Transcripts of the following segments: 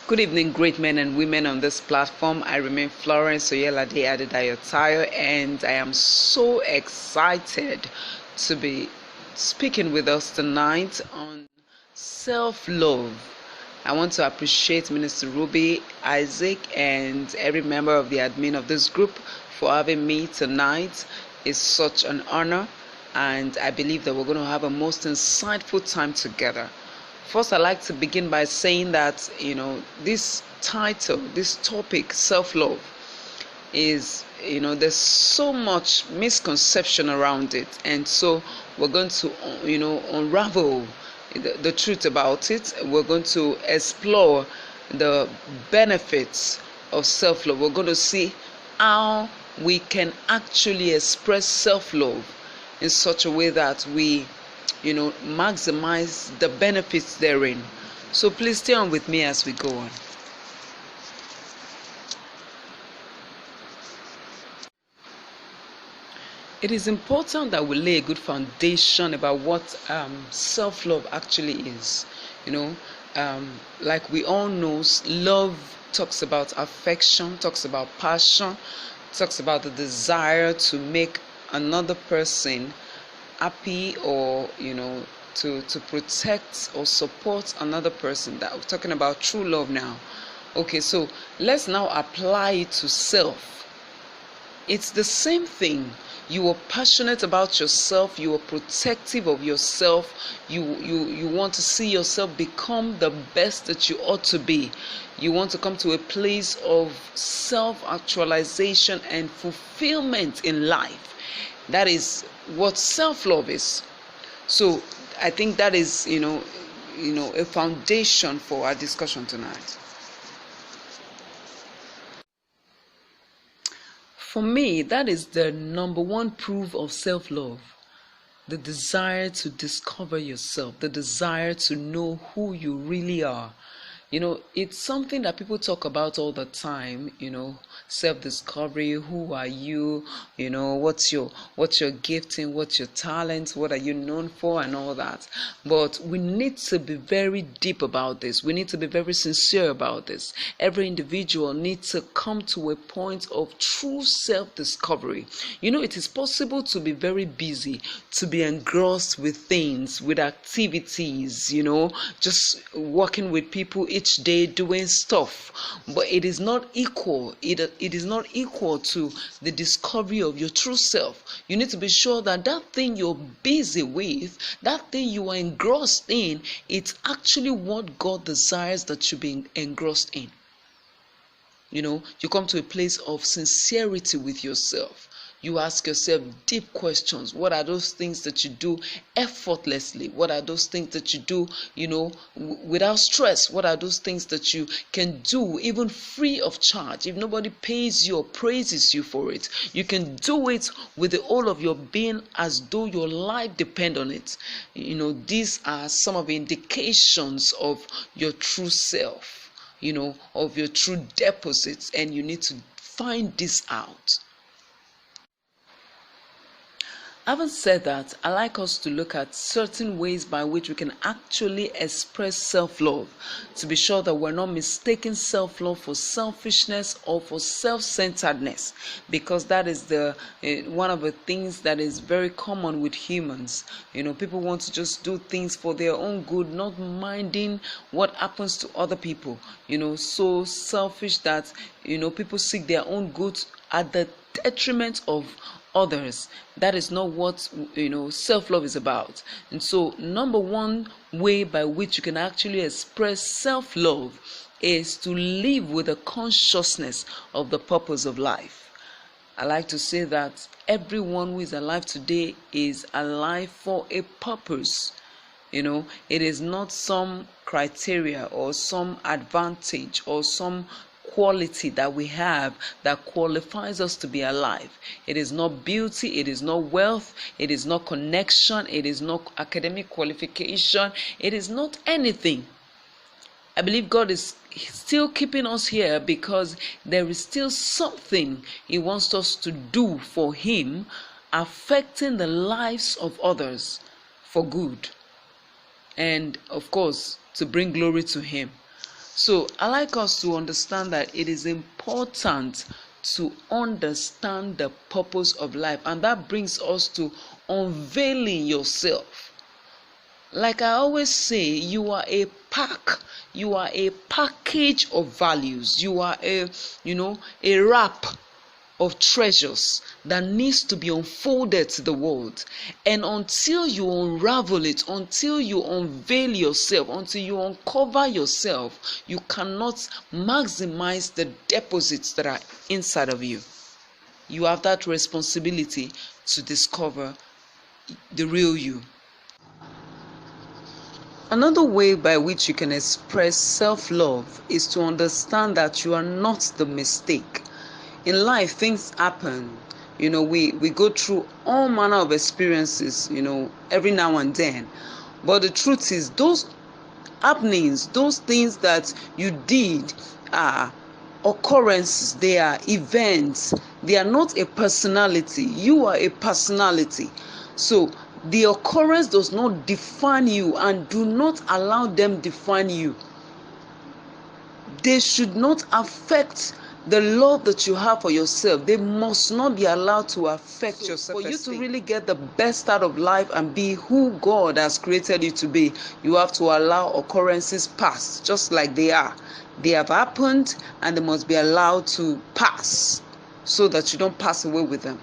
Good evening, great men and women on this platform. I remain Florence Oyelade Adedayo-TAYO, and I am so excited to be speaking with us tonight on self-love. I want to appreciate Minister Ruby, Isaac, and every member of the admin of this group for having me tonight. It's such an honor, and I believe that we're going to have a most insightful time together. First, I'd like to begin by saying that, this title, this topic, self-love, is, there's so much misconception around it. And so we're going to, unravel the truth about it. We're going to explore the benefits of self-love. We're going to see how we can actually express self-love in such a way that we maximize the benefits therein. So please stay on with me as we go on. It is important that we lay a good foundation about what self-love actually is. Like we all know, love talks about affection, talks about passion, talks about the desire to make another person happy, or to protect or support another person. That we're talking about true love now. Okay, so let's now apply it to self. It's the same thing. You are passionate about yourself, you are protective of yourself, you want to see yourself become the best that you ought to be. You want to come to a place of self-actualization and fulfillment in life. That is what self-love is. So I think that is a foundation for our discussion tonight. For me, that is the number one proof of self-love. The desire to discover yourself, the desire to know who you really are. It's something that people talk about all the time, self-discovery. Who are you? What's your gifting, what's your talent, what are you known for, and all that. But we need to be very deep about this. We need to be very sincere about this. Every individual needs to come to a point of true self-discovery. It is possible to be very busy, to be engrossed with things, with activities, just working with people each day, doing stuff, but it is not equal. It is not equal to the discovery of your true self. You need to be sure that that thing you're busy with, that thing you are engrossed in, it's actually what God desires that you be engrossed in. You come to a place of sincerity with yourself. You ask yourself deep questions. What are those things that you do effortlessly? What are those things that you do, without stress? What are those things that you can do even free of charge? If nobody pays you or praises you for it, you can do it with the whole of your being as though your life depends on it. These are some of the indications of your true self, of your true deposits, and you need to find this out. Having said that, I like us to look at certain ways by which we can actually express self-love, to be sure that we're not mistaking self-love for selfishness or for self-centeredness, because that is one of the things that is very common with humans. People want to just do things for their own good, not minding what happens to other people. So selfish that people seek their own good at the detriment of others. That is not what self-love is about. And so number one way by which you can actually express self-love is to live with a consciousness of the purpose of life. I like to say that everyone who is alive today is alive for a purpose. It is not some criteria or some advantage or some quality that we have that qualifies us to be alive. It is not beauty, it is not wealth, it is not connection, it is not academic qualification, it is not anything. I believe God is still keeping us here because there is still something He wants us to do for Him, affecting the lives of others for good, and of course to bring glory to Him. So I like us to understand that it is important to understand the purpose of life, and that brings us to unveiling yourself. Like I always say, you are a package of values. You are a wrap of treasures that needs to be unfolded to the world. And until you unravel it, until you unveil yourself, until you uncover yourself, you cannot maximize the deposits that are inside of you. You have that responsibility to discover the real you. Another way by which you can express self-love is to understand that you are not the mistake. In life, things happen. We go through all manner of experiences, every now and then. But the truth is, those happenings, those things that you did are occurrences, they are events. They are not a personality. You are a personality. So the occurrence does not define you, and do not allow them define you. They should not affect the love that you have for yourself. They must not be allowed to affect your self-esteem. For you to really get the best out of life and be who God has created you to be, you have to allow occurrences pass, just like they are. They have happened, and they must be allowed to pass so that you don't pass away with them.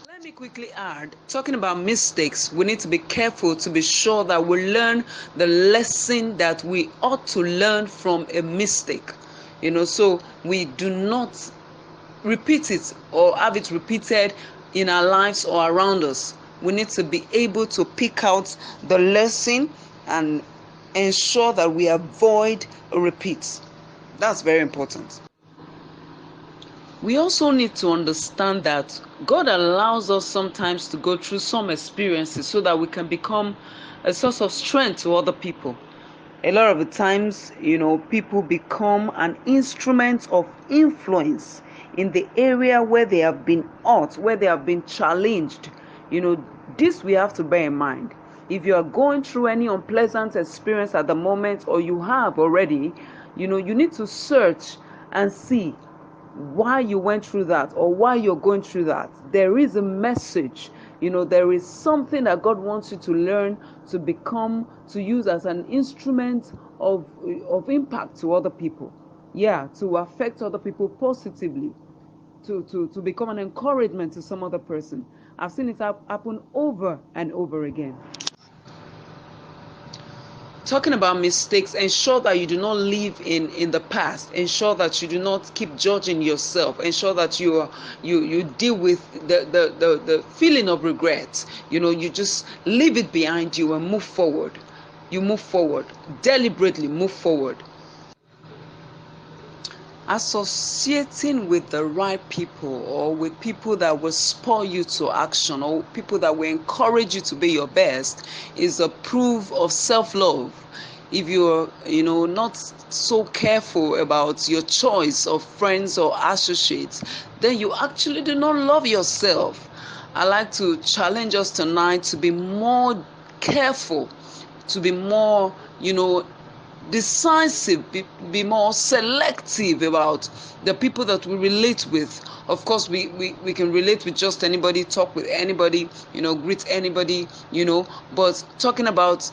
Let me quickly add, talking about mistakes, we need to be careful to be sure that we learn the lesson that we ought to learn from a mistake. So we do not repeat it or have it repeated in our lives or around us. We need to be able to pick out the lesson and ensure that we avoid a repeat. That's very important. We also need to understand that God allows us sometimes to go through some experiences so that we can become a source of strength to other people. A lot of the times, people become an instrument of influence in the area where they have been hurt, where they have been challenged. This we have to bear in mind. If you are going through any unpleasant experience at the moment, or you have already, you need to search and see why you went through that, or why you're going through that. There is a message. There is something that God wants you to learn, to become, to use as an instrument of impact to other people. To affect other people positively, to become an encouragement to some other person. I've seen it happen over and over again. Talking about mistakes, ensure that you do not live in the past. Ensure that you do not keep judging yourself. Ensure that you deal with the feeling of regret. You just leave it behind you and move forward. You move forward. Deliberately move forward. Associating with the right people, or with people that will spur you to action, or people that will encourage you to be your best, is a proof of self-love. If you're not so careful about your choice of friends or associates, then you actually do not love yourself. I like to challenge us tonight to be more careful, to be more decisive, be more selective about the people that we relate with. Of course, we can relate with just anybody, talk with anybody, greet anybody, but talking about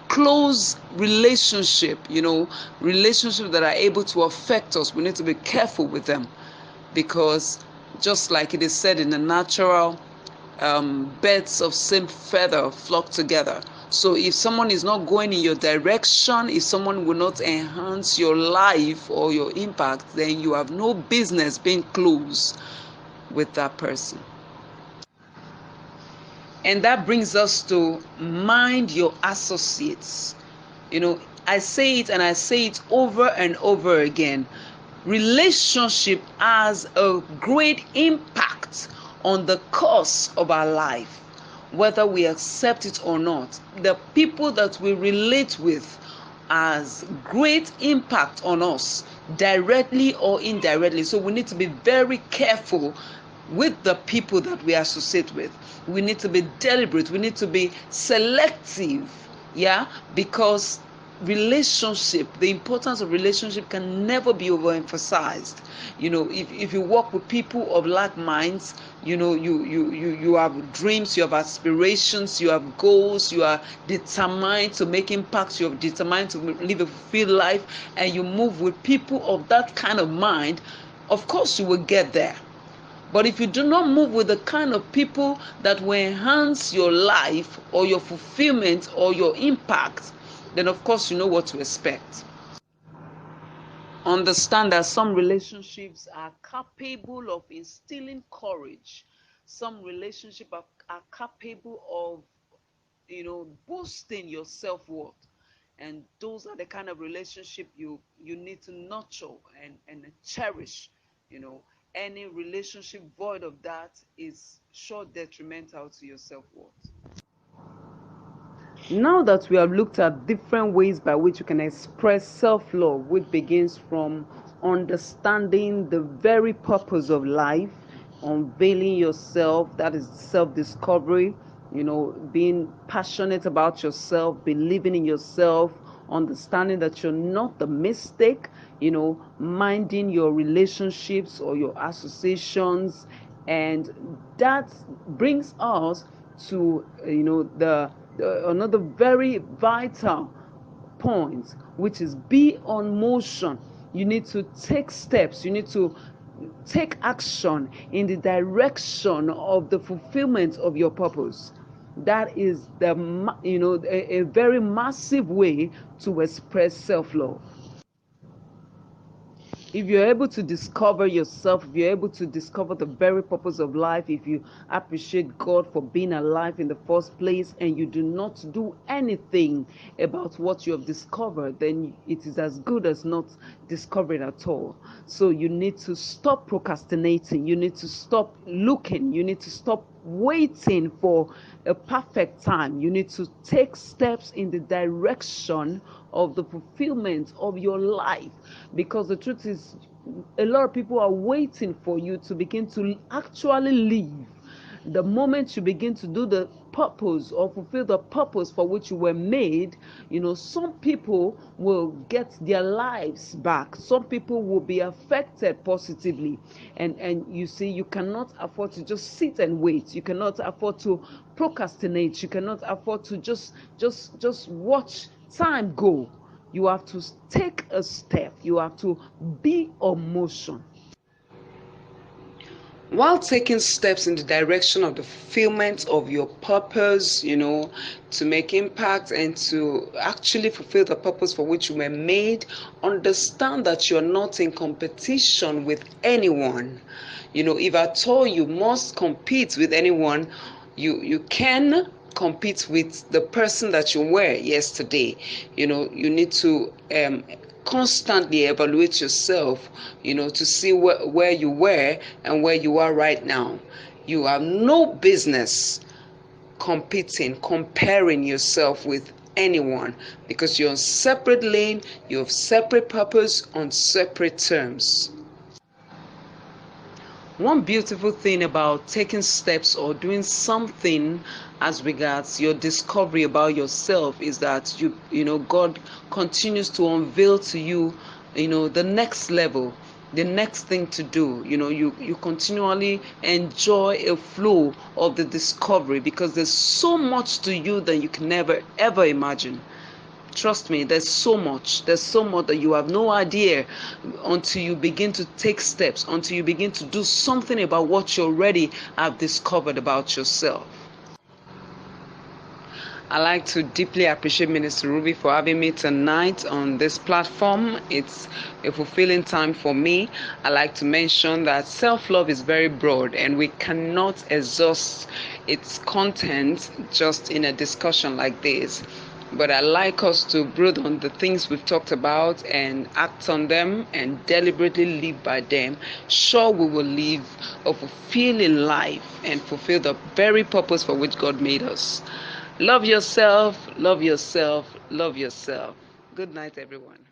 close relationship, relationships that are able to affect us, we need to be careful with them, because just like it is said in the natural, birds of same feather flock together. So if someone is not going in your direction, if someone will not enhance your life or your impact, then you have no business being close with that person. And that brings us to mind your associates. I say it, and I say it over and over again. Relationship has a great impact on the course of our life, whether we accept it or not. The people that we relate with has great impact on us, directly or indirectly. So we need to be very careful with the people that we associate with. We need to be deliberate. We need to be selective, because relationship, the importance of relationship can never be overemphasized. If you work with people of like minds, you have dreams, you have aspirations, you have goals, you are determined to make impacts, you are determined to live a fulfilled life, and you move with people of that kind of mind, of course you will get there. But if you do not move with the kind of people that will enhance your life or your fulfillment or your impact, then of course you know what to expect. Understand that some relationships are capable of instilling courage. Some relationships are capable of, boosting your self-worth. And those are the kind of relationship you need to nurture and cherish. Any relationship void of that is sure detrimental to your self-worth. Now that we have looked at different ways by which you can express self-love, which begins from understanding the very purpose of life, unveiling yourself, that is self-discovery, being passionate about yourself, believing in yourself, understanding that you're not the mistake, minding your relationships or your associations. And that brings us to, another very vital point, which is be on motion. You need to take steps. You need to take action in the direction of the fulfillment of your purpose. That is a very massive way to express self-love. If you're able to discover yourself, if you're able to discover the very purpose of life, if you appreciate God for being alive in the first place, and you do not do anything about what you have discovered, then it is as good as not discovering at all. So you need to stop procrastinating. You need to stop looking. You need to stop waiting for a perfect time. You need to take steps in the direction of the fulfillment of your life, because the truth is, a lot of people are waiting for you to begin to actually live. The moment you begin to do the purpose or fulfill the purpose for which you were made, some people will get their lives back. Some people will be affected positively. And you see, you cannot afford to just sit and wait. You cannot afford to procrastinate. You cannot afford to just watch time go. You have to take a step. You have to be on motion. While taking steps in the direction of the fulfillment of your purpose, to make impact and to actually fulfill the purpose for which you were made, understand that you're not in competition with anyone. If at all you must compete with anyone, you can compete with the person that you were yesterday. You need to constantly evaluate yourself, to see where you were and where you are right now. You have no business comparing yourself with anyone, because you're on separate lane, you have separate purpose on separate terms. One beautiful thing about taking steps or doing something as regards your discovery about yourself is that God continues to unveil to you, the next level, the next thing to do. You continually enjoy a flow of the discovery, because there's so much to you that you can never ever imagine. Trust me, there's so much that you have no idea until you begin to take steps, until you begin to do something about what you already have discovered about yourself. I'd like to deeply appreciate Minister Ruby for having me tonight on this platform. It's a fulfilling time for me. I like to mention that self-love is very broad, and we cannot exhaust its content just in a discussion like this. But I like us to brood on the things we've talked about and act on them and deliberately live by them. Sure, we will live a fulfilling life and fulfill the very purpose for which God made us. Love yourself, love yourself, love yourself. Good night, everyone.